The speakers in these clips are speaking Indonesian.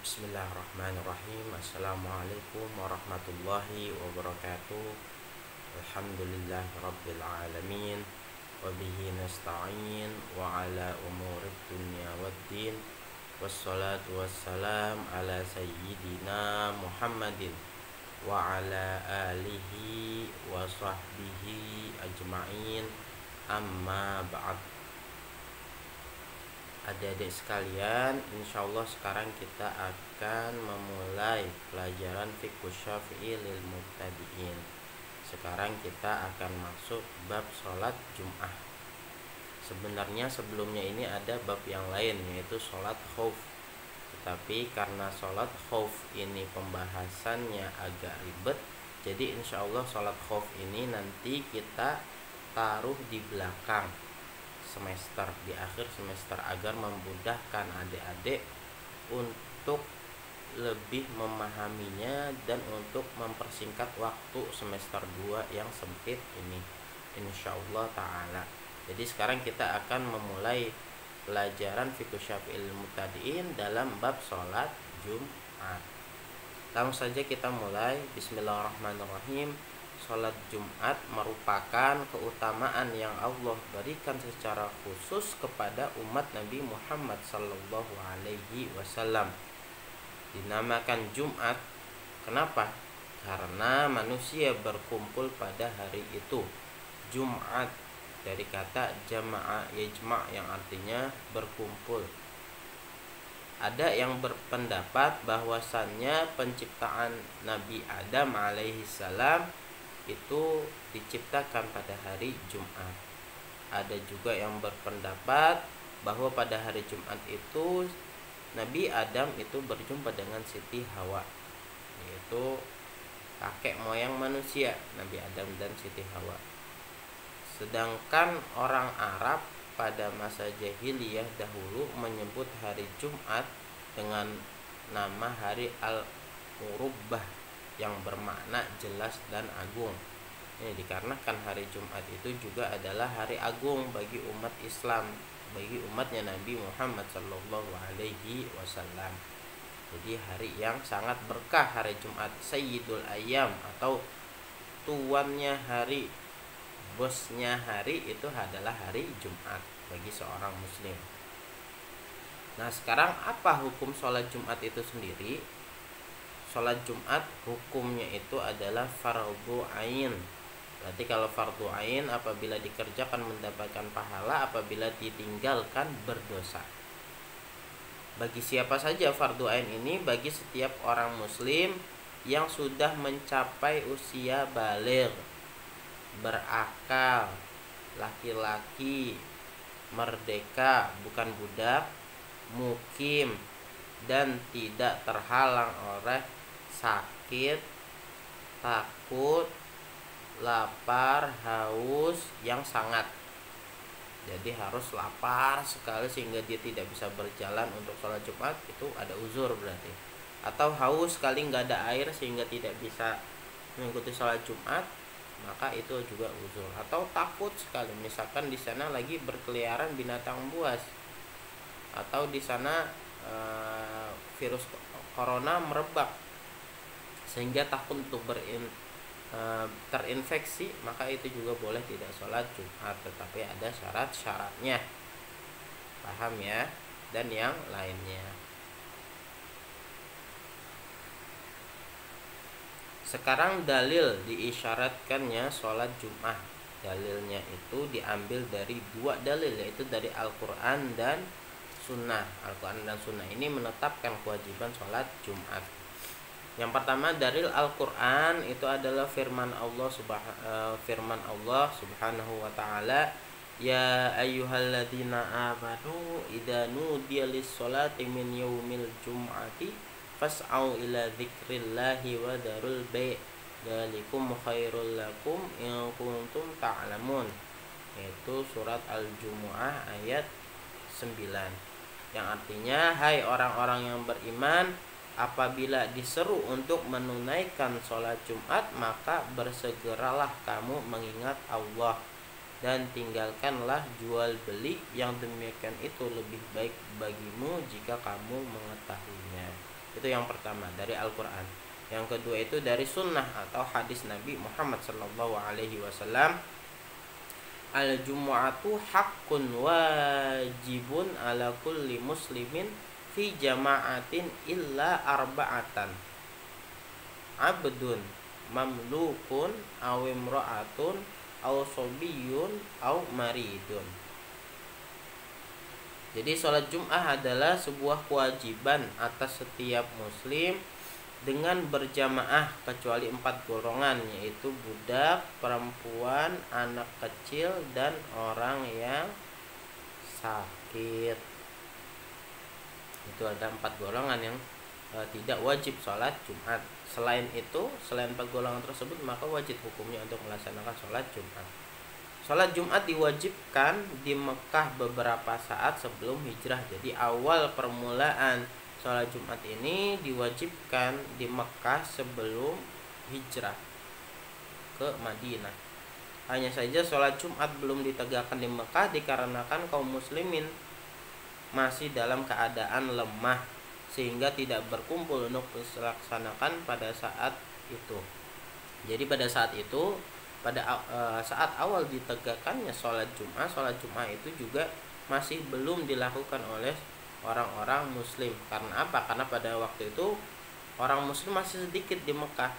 Bismillahirrahmanirrahim. Assalamualaikum warahmatullahi wabarakatuh. Alhamdulillahirabbil alamin. Wabihi nasta'in wa ala umurid dunya waddin. Wassalatu wassalam ala sayyidina Muhammadin wa ala alihi wa sahbihi ajma'in. Amma ba'd. Adik-adik sekalian, insyaallah sekarang kita akan memulai pelajaran fiqh syafi'i lil mubtadi'in. Sekarang kita akan masuk bab sholat Jum'ah. Sebenarnya sebelumnya ini ada bab yang lain, yaitu sholat khauf. Tetapi karena sholat khauf ini pembahasannya agak ribet, jadi insyaallah sholat khauf ini nanti kita taruh di belakang semester, di akhir semester, agar memudahkan adik-adik untuk lebih memahaminya dan untuk mempersingkat waktu semester 2 yang sempit ini insyaallah ta'ala. Jadi sekarang kita akan memulai pelajaran fiqh syafi'il mubtadi'in dalam bab sholat Jum'at. Langsung saja kita mulai. Bismillahirrahmanirrahim. Sholat Jumat merupakan keutamaan yang Allah berikan secara khusus kepada umat Nabi Muhammad sallallahu alaihi wasallam. Dinamakan Jumat, kenapa? Karena manusia berkumpul pada hari itu. Jumat dari kata jama'a yajma' yang artinya berkumpul. Ada yang berpendapat bahwasannya penciptaan Nabi Adam alaihi salam itu diciptakan pada hari Jumat. Ada juga yang berpendapat bahwa pada hari Jumat itu Nabi Adam itu berjumpa dengan Siti Hawa, yaitu kakek moyang manusia, Nabi Adam dan Siti Hawa. Sedangkan orang Arab pada masa jahiliyah dahulu menyebut hari Jumat dengan nama hari Al-Urubbah, yang bermakna jelas dan agung. Ini dikarenakan hari Jumat itu juga adalah hari agung bagi umat Islam, bagi umatnya Nabi Muhammad sallallahu alaihi wasallam. Jadi hari yang sangat berkah hari Jumat, Sayyidul Ayyam atau tuannya hari, bosnya hari itu adalah hari Jumat bagi seorang muslim. Nah, sekarang apa hukum sholat Jumat itu sendiri? Sholat Jumat hukumnya itu adalah fardhu ain. Berarti kalau fardhu ain apabila dikerjakan mendapatkan pahala, apabila ditinggalkan berdosa. Bagi siapa saja fardhu ain ini? Bagi setiap orang muslim yang sudah mencapai usia baligh, berakal, laki-laki, merdeka, bukan budak, mukim, dan tidak terhalang oleh sakit, takut, lapar, haus yang sangat. Jadi harus lapar sekali sehingga dia tidak bisa berjalan untuk sholat Jumat, itu ada uzur berarti. Atau haus sekali nggak ada air sehingga tidak bisa mengikuti sholat Jumat, maka itu juga uzur. Atau takut sekali, misalkan di sana lagi berkeliaran binatang buas, atau di sana virus corona merebak sehingga takut untuk terinfeksi, maka itu juga boleh tidak sholat Jumat, tetapi ada syarat-syaratnya. Paham ya? Dan yang lainnya. Sekarang dalil diisyaratkannya sholat Jumat. Dalilnya itu diambil dari dua dalil, yaitu dari Al-Quran dan Sunnah. Al-Quran dan Sunnah ini menetapkan kewajiban sholat Jumat. Yang pertama, dalil Al-Quran itu adalah firman Allah subhanahu wa ta'ala, ya ayyuhalladzina amanu idza nudiya lis-sholati min yaumil jum'ati fas'au ila dzikrillahi wa darul bai' dzalikum khairul lakum in kuntum ta'lamun. Itu surat Al-Jumu'ah ayat 9, yang artinya, hai orang-orang yang beriman, apabila diseru untuk menunaikan sholat Jumat, maka bersegeralah kamu mengingat Allah dan tinggalkanlah jual beli, yang demikian itu lebih baik bagimu jika kamu mengetahuinya. Itu Itu yang pertama dari Al-Quran. Yang kedua itu dari sunnah atau hadis Nabi Muhammad Sallallahu Alaihi Wasallam. Al-jumu'atu haqqun wajibun ala kulli muslimin fi jama'atin illa arba'atan. Abdun mamlukun aw imra'atun aw sobiyun aw maridun. Jadi sholat Jum'ah adalah sebuah kewajiban atas setiap muslim dengan berjamaah kecuali 4 golongan, yaitu budak, perempuan, anak kecil, dan orang yang sakit. Itu ada 4 golongan yang tidak wajib sholat Jumat. Selain itu, selain 4 golongan tersebut, maka wajib hukumnya untuk melaksanakan sholat Jumat. Sholat Jumat diwajibkan di Mekah beberapa saat sebelum hijrah. Jadi awal permulaan sholat Jumat ini diwajibkan di Mekah sebelum hijrah ke Madinah. Hanya saja sholat Jumat belum ditegakkan di Mekah dikarenakan kaum muslimin masih dalam keadaan lemah, sehingga tidak berkumpul untuk dilaksanakan pada saat itu. Jadi pada saat itu, pada saat awal ditegakkannya sholat Jumat itu juga masih belum dilakukan oleh orang-orang muslim. Karena apa? Karena pada waktu itu orang muslim masih sedikit di Mekah,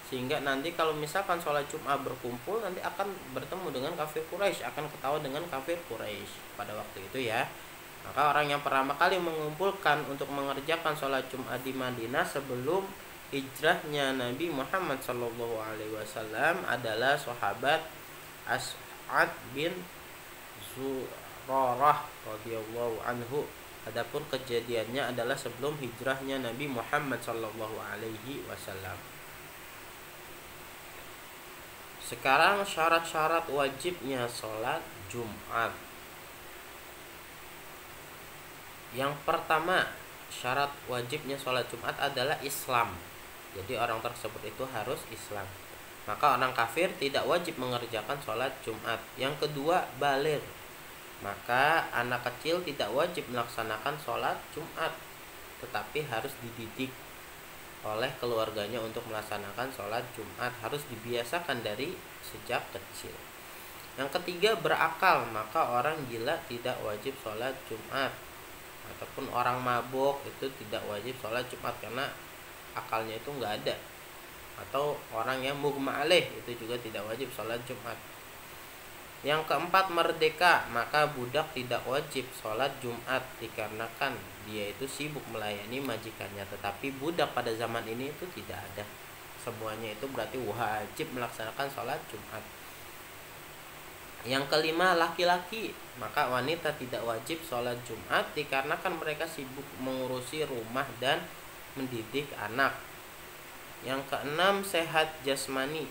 sehingga nanti kalau misalkan sholat Jumat berkumpul, nanti akan bertemu dengan kafir Quraisy, akan ketawa dengan kafir Quraisy pada waktu itu ya. Maka orang yang pertama kali mengumpulkan untuk mengerjakan sholat Jumat di Madinah sebelum hijrahnya Nabi Muhammad SAW adalah sahabat As'ad bin Zurarah radhiyallahu anhu. Adapun kejadiannya adalah sebelum hijrahnya Nabi Muhammad SAW. Sekarang syarat-syarat wajibnya sholat Jumat. Yang pertama, syarat wajibnya sholat Jumat adalah Islam. Jadi orang tersebut itu harus Islam. Maka orang kafir tidak wajib mengerjakan sholat Jumat. Yang kedua, baligh. Maka anak kecil tidak wajib melaksanakan sholat Jumat, tetapi harus dididik oleh keluarganya untuk melaksanakan sholat Jumat. Harus dibiasakan dari sejak kecil. Yang ketiga, berakal. Maka orang gila tidak wajib sholat Jumat, ataupun orang mabuk itu tidak wajib sholat Jumat karena akalnya itu nggak ada. Atau orang yang mughma alaih itu juga tidak wajib sholat Jumat. Yang keempat, merdeka. Maka budak tidak wajib sholat Jumat dikarenakan dia itu sibuk melayani majikannya. Tetapi budak pada zaman ini itu tidak ada. Semuanya itu berarti wajib melaksanakan sholat Jumat. Yang kelima, laki-laki. Maka wanita tidak wajib sholat Jumat dikarenakan mereka sibuk mengurusi rumah dan mendidik anak. Yang keenam, sehat jasmani.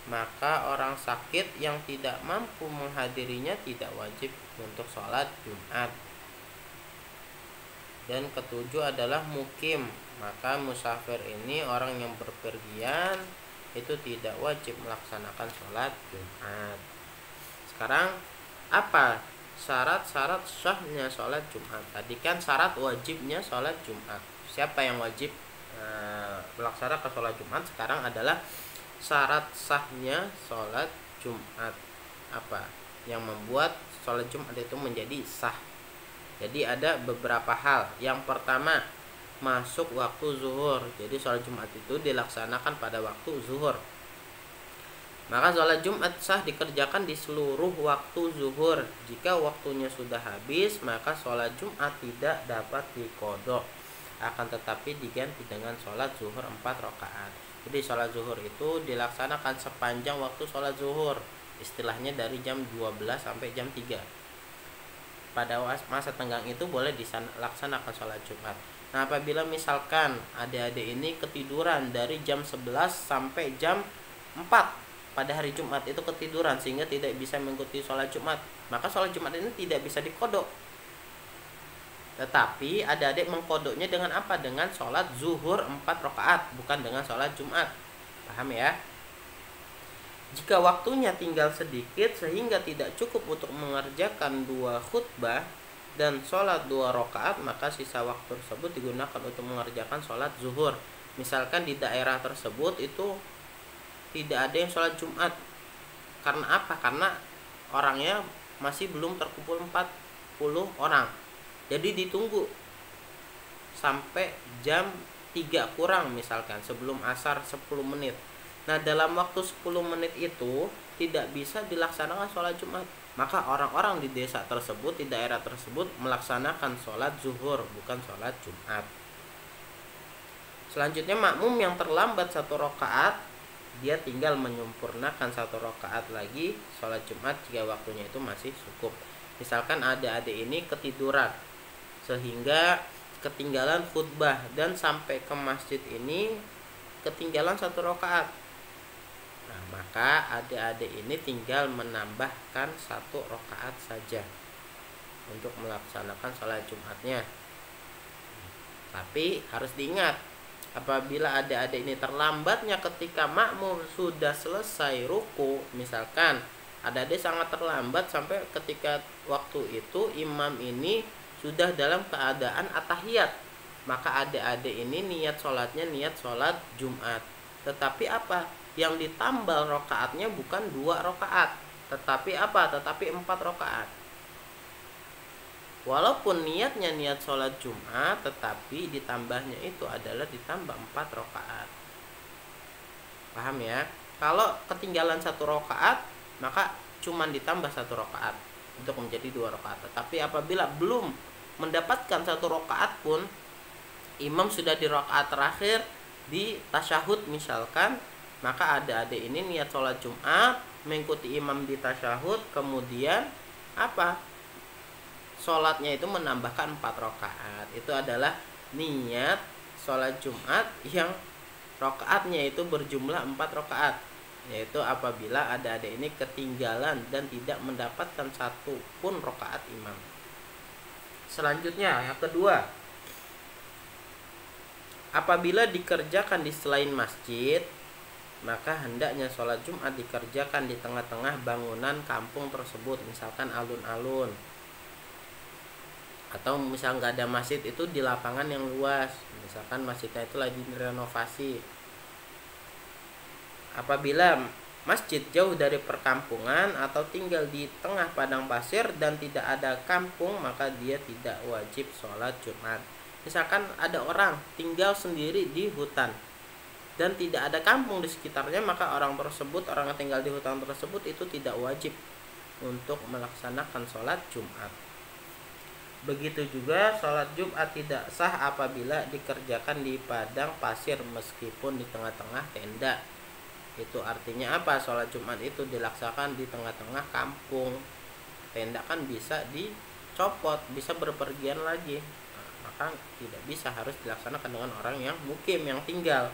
Maka orang sakit yang tidak mampu menghadirinya tidak wajib untuk sholat Jumat. Dan ketujuh adalah mukim. Maka musafir ini orang yang berpergian itu tidak wajib melaksanakan sholat Jumat. Sekarang apa syarat-syarat sahnya sholat Jumat? Tadi kan syarat wajibnya sholat Jumat. Siapa yang wajib melaksanakan sholat Jumat? Sekarang adalah syarat sahnya sholat Jumat. Apa yang membuat sholat Jumat itu menjadi sah? Jadi ada beberapa hal. Yang pertama, masuk waktu zuhur. Jadi sholat Jumat itu dilaksanakan pada waktu zuhur. Maka sholat Jumat sah dikerjakan di seluruh waktu zuhur. Jika waktunya sudah habis, maka sholat Jumat tidak dapat diqodho, akan tetapi diganti dengan sholat zuhur 4 rakaat. Jadi sholat zuhur itu dilaksanakan sepanjang waktu sholat zuhur. Istilahnya dari jam 12 sampai jam 3. Pada masa tenggang itu boleh dilaksanakan sholat Jumat. Nah, apabila misalkan adik-adik ini ketiduran dari jam 11 sampai jam 4 pada hari Jumat itu ketiduran sehingga tidak bisa mengikuti sholat Jumat, maka sholat Jumat ini tidak bisa diqodho. Tetapi adik-adik mengkodoknya dengan apa? Dengan sholat zuhur 4 rakaat, bukan dengan sholat Jumat. Paham ya? Jika waktunya tinggal sedikit sehingga tidak cukup untuk mengerjakan 2 khutbah, dan sholat 2 rakaat, maka sisa waktu tersebut digunakan untuk mengerjakan sholat zuhur. Misalkan di daerah tersebut itu tidak ada yang sholat Jumat. Karena apa? Karena orangnya masih belum terkumpul 40 orang. Jadi ditunggu sampai jam 3 kurang misalkan, sebelum asar 10 menit. Nah, dalam waktu 10 menit itu tidak bisa dilaksanakan sholat Jumat. Maka orang-orang di desa tersebut, di daerah tersebut melaksanakan sholat zuhur, bukan sholat Jumat. Selanjutnya makmum yang terlambat 1 rakaat, dia tinggal menyempurnakan 1 rakaat lagi sholat Jumat jika waktunya itu masih cukup. Misalkan adik-adik ini ketiduran sehingga ketinggalan khutbah dan sampai ke masjid ini ketinggalan 1 rakaat. Nah, maka adik-adik ini tinggal menambahkan 1 rakaat saja untuk melaksanakan sholat Jumatnya. Tapi harus diingat, apabila adik-adik ini terlambatnya ketika makmum sudah selesai ruku, misalkan adik-adik sangat terlambat sampai ketika waktu itu imam ini sudah dalam keadaan at-tahiyat, maka adik-adik ini niat sholatnya niat sholat Jumat. Tetapi apa? Yang ditambal rakaatnya bukan 2 rakaat, tetapi apa? Tetapi 4 rakaat. Walaupun niatnya niat sholat Jumat, tetapi ditambahnya itu adalah ditambah 4 rakaat. Paham ya? Kalau ketinggalan 1 rakaat, maka cuman ditambah 1 rakaat untuk menjadi 2 rakaat. Tetapi apabila belum mendapatkan 1 rakaat pun, imam sudah di rakaat terakhir di tasyahud misalkan, maka adik-adik ini niat sholat Jumat, mengikuti imam di tasyahud, kemudian apa? Sholatnya itu menambahkan 4 rakaat. Itu adalah niat sholat Jumat yang rakaatnya itu berjumlah 4 rakaat, yaitu apabila adik-adik ini ketinggalan dan tidak mendapatkan 1 pun rakaat imam. Selanjutnya yang kedua, apabila dikerjakan di selain masjid, maka hendaknya sholat Jumat dikerjakan di tengah-tengah bangunan kampung tersebut, misalkan alun-alun, atau misal nggak ada masjid itu di lapangan yang luas, misalkan masjidnya itu lagi direnovasi. Apabila masjid jauh dari perkampungan atau tinggal di tengah padang pasir dan tidak ada kampung, maka dia tidak wajib sholat Jumat. Misalkan ada orang tinggal sendiri di hutan dan tidak ada kampung di sekitarnya, maka orang yang tinggal di hutan tersebut itu tidak wajib untuk melaksanakan sholat Jumat. Begitu juga sholat Jumat tidak sah apabila dikerjakan di padang pasir meskipun di tengah-tengah tenda. Itu artinya apa? Sholat Jumat itu dilaksanakan di tengah-tengah kampung. Tenda kan bisa dicopot, bisa berpergian lagi. Nah, maka tidak bisa, harus dilaksanakan dengan orang yang mukim, yang tinggal.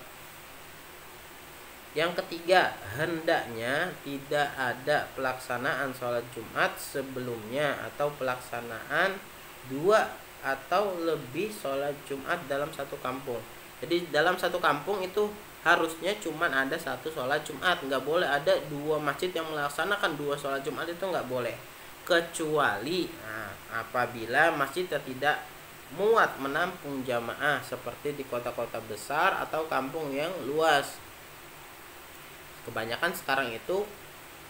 Yang ketiga, hendaknya tidak ada pelaksanaan sholat Jumat sebelumnya atau pelaksanaan 2 atau lebih sholat Jumat dalam satu kampung. Jadi dalam satu kampung itu harusnya cuma ada 1 sholat Jumat, nggak boleh ada 2 masjid yang melaksanakan 2 sholat Jumat, itu nggak boleh. Kecuali apabila masjid tidak muat menampung jamaah seperti di kota-kota besar atau kampung yang luas. Kebanyakan sekarang itu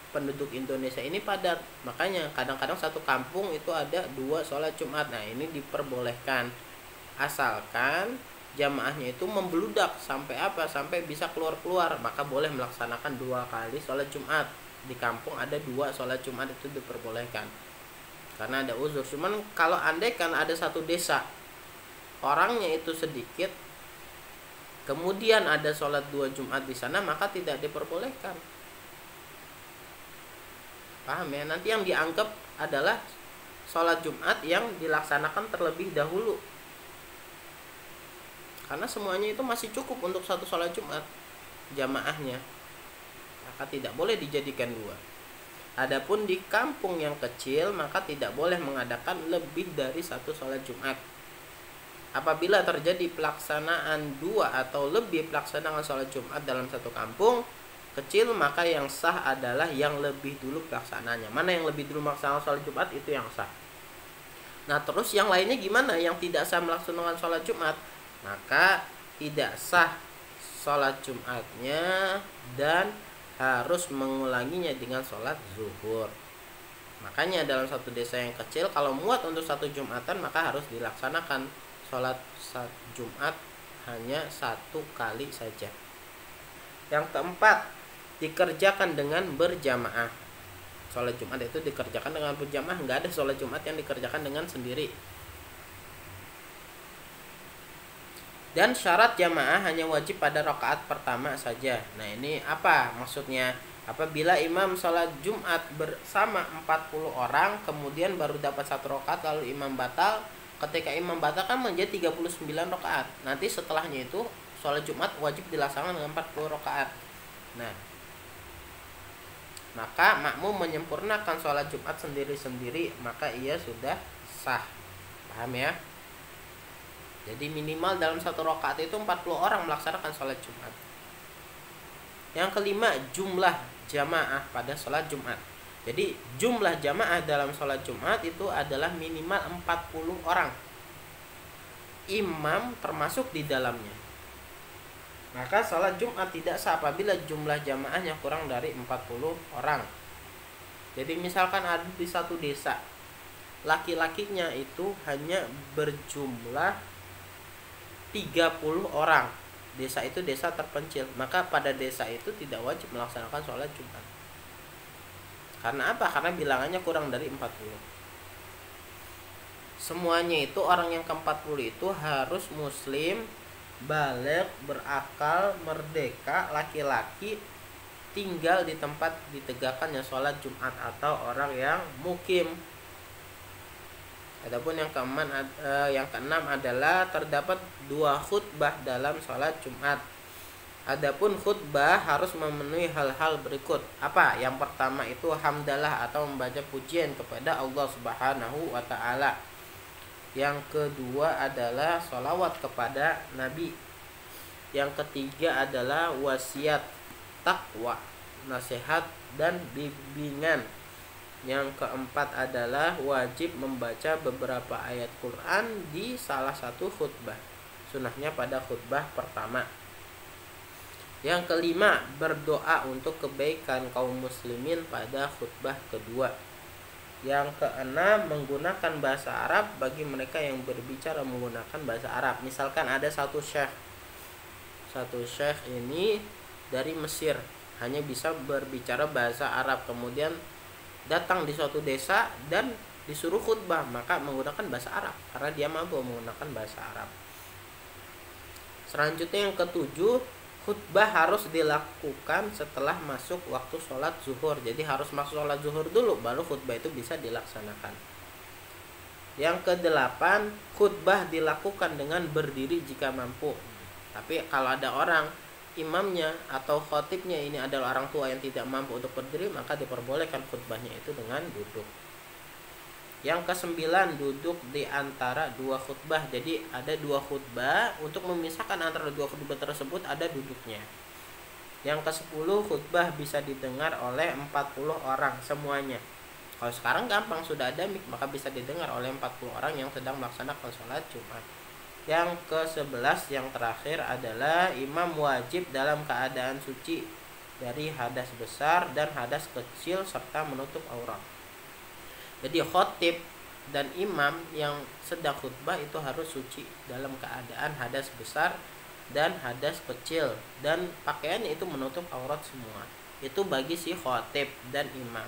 penduduk Indonesia ini padat, makanya kadang-kadang satu kampung itu ada 2 sholat Jumat. Nah, ini diperbolehkan asalkan jamaahnya itu membludak sampai apa? Sampai bisa keluar-keluar, maka boleh melaksanakan 2 kali sholat Jumat. Di kampung ada 2 sholat Jumat itu diperbolehkan karena ada uzur. Cuman kalau andai kan ada satu desa orangnya itu sedikit, kemudian ada sholat 2 Jumat di sana, maka tidak diperbolehkan. Paham ya? Nanti yang dianggap adalah sholat Jumat yang dilaksanakan terlebih dahulu, karena semuanya itu masih cukup untuk 1 sholat Jumat jamaahnya, maka tidak boleh dijadikan 2. Adapun di kampung yang kecil, maka tidak boleh mengadakan lebih dari 1 sholat Jumat. Apabila terjadi pelaksanaan 2 atau lebih pelaksanaan sholat Jumat dalam satu kampung kecil, maka yang sah adalah yang lebih dulu pelaksanaannya. Mana yang lebih dulu melaksanakan sholat Jumat, itu yang sah. Nah terus yang lainnya gimana? Yang tidak sah melaksanakan sholat Jumat, maka tidak sah sholat Jumatnya dan harus mengulanginya dengan sholat zuhur. Makanya dalam satu desa yang kecil, kalau muat untuk satu Jumatan, maka harus dilaksanakan sholat Jumat hanya satu kali saja. Yang keempat, dikerjakan dengan berjamaah. Sholat Jumat itu dikerjakan dengan berjamaah, nggak ada sholat Jumat yang dikerjakan dengan sendiri. Dan syarat jamaah hanya wajib pada rakaat pertama saja. Nah ini apa maksudnya? Apabila imam sholat Jumat bersama 40 orang, kemudian baru dapat satu rakaat lalu imam batal. Ketika imam batal kan menjadi 39 rakaat. Nanti setelahnya itu sholat Jumat wajib dilaksanakan dengan 40 rakaat. Nah, maka makmum menyempurnakan sholat Jumat sendiri-sendiri, maka ia sudah sah. Paham ya? Jadi minimal dalam satu rakaat itu 40 orang melaksanakan sholat Jumat. Yang kelima, jumlah jamaah pada sholat Jumat. Jadi jumlah jamaah dalam sholat Jumat itu adalah minimal 40 orang. Imam termasuk di dalamnya. Maka sholat Jumat tidak sah apabila jumlah jamaahnya kurang dari 40 orang. Jadi misalkan ada di satu desa, laki-lakinya itu hanya berjumlah 30 orang. Desa itu desa terpencil, maka pada desa itu tidak wajib melaksanakan sholat Jumat. Karena apa? Karena bilangannya kurang dari 40. Semuanya itu orang yang ke-40 itu harus muslim, baligh, berakal, merdeka, laki-laki, tinggal di tempat ditegakkannya sholat Jumat atau orang yang mukim. Adapun yang keenam adalah terdapat 2 khutbah dalam sholat Jumat. Adapun khutbah harus memenuhi hal-hal berikut. Apa? Yang pertama itu hamdalah atau membaca pujian kepada Allah Subhanahu wa taala. Yang kedua adalah sholawat kepada Nabi. Yang ketiga adalah wasiat, takwa, nasihat dan bimbingan. Yang keempat adalah wajib membaca beberapa ayat Quran di salah satu khutbah. Sunnahnya pada khutbah pertama. Yang kelima, berdoa untuk kebaikan kaum muslimin pada khutbah kedua. Yang keenam, menggunakan bahasa Arab bagi mereka yang berbicara menggunakan bahasa Arab. Misalkan ada satu syekh ini dari Mesir, hanya bisa berbicara bahasa Arab, kemudian datang di suatu desa dan disuruh khutbah, maka menggunakan bahasa Arab karena dia mampu menggunakan bahasa Arab. Selanjutnya yang ketujuh, khutbah harus dilakukan setelah masuk waktu sholat zuhur. Jadi harus masuk sholat zuhur dulu baru khutbah itu bisa dilaksanakan. Yang kedelapan, khutbah dilakukan dengan berdiri jika mampu. Tapi kalau ada orang imamnya atau khotibnya ini adalah orang tua yang tidak mampu untuk berdiri, maka diperbolehkan khutbahnya itu dengan duduk. Yang kesembilan, duduk di antara 2 khutbah. Jadi ada 2 khutbah, untuk memisahkan antara 2 khutbah tersebut ada duduknya. Yang ke-10, khutbah bisa didengar oleh 40 orang semuanya. Kalau sekarang gampang, sudah ada mic, maka bisa didengar oleh 40 orang yang sedang melaksanakan sholat Jumat. Yang ke-11 yang terakhir adalah imam wajib dalam keadaan suci dari hadas besar dan hadas kecil serta menutup aurat. Jadi khotib dan imam yang sedang khutbah itu harus suci dalam keadaan hadas besar dan hadas kecil, dan pakaiannya itu menutup aurat semua. Itu bagi si khotib dan imam.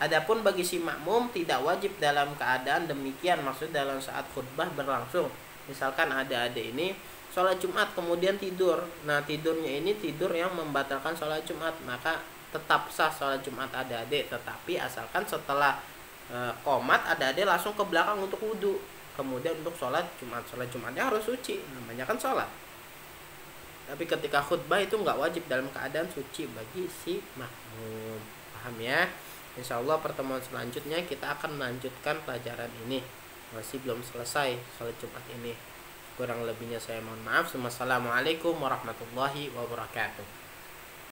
Adapun bagi si makmum tidak wajib dalam keadaan demikian, maksud dalam saat khutbah berlangsung. Misalkan ada adik ini sholat Jumat kemudian tidur. Nah tidurnya ini tidur yang membatalkan sholat Jumat, maka tetap sah sholat Jumat adik-adik. Tetapi asalkan setelah qomat adik-adik langsung ke belakang untuk wudhu, kemudian untuk sholat Jumat. Sholat Jumatnya harus suci, namanya kan sholat. Tapi ketika khutbah itu nggak wajib dalam keadaan suci bagi si makmum. Paham ya? Insya Allah pertemuan selanjutnya kita akan melanjutkan pelajaran ini. Masih belum selesai sholat Jumat ini. Kurang lebihnya saya mohon maaf. Wassalamualaikum warahmatullahi wabarakatuh.